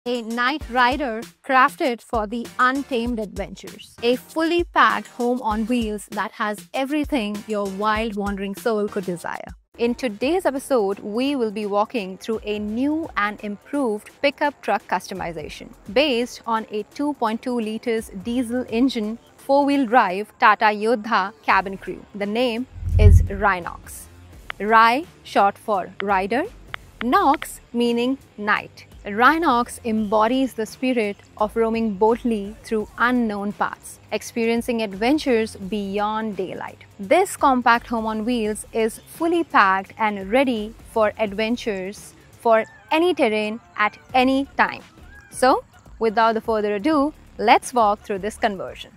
A night rider crafted for the untamed adventures. A fully packed home on wheels that has everything your wild wandering soul could desire. In today's episode, we will be walking through a new and improved pickup truck customization based on a 2.2 liters diesel engine, 4-wheel drive Tata Yodha cabin crew. The name is Rhinox. Rai short for rider, Nox meaning night. Rhinox embodies the spirit of roaming boldly through unknown paths, experiencing adventures beyond daylight. This compact home on wheels is fully packed and ready for adventures for any terrain at any time. So, without further ado, let's walk through this conversion.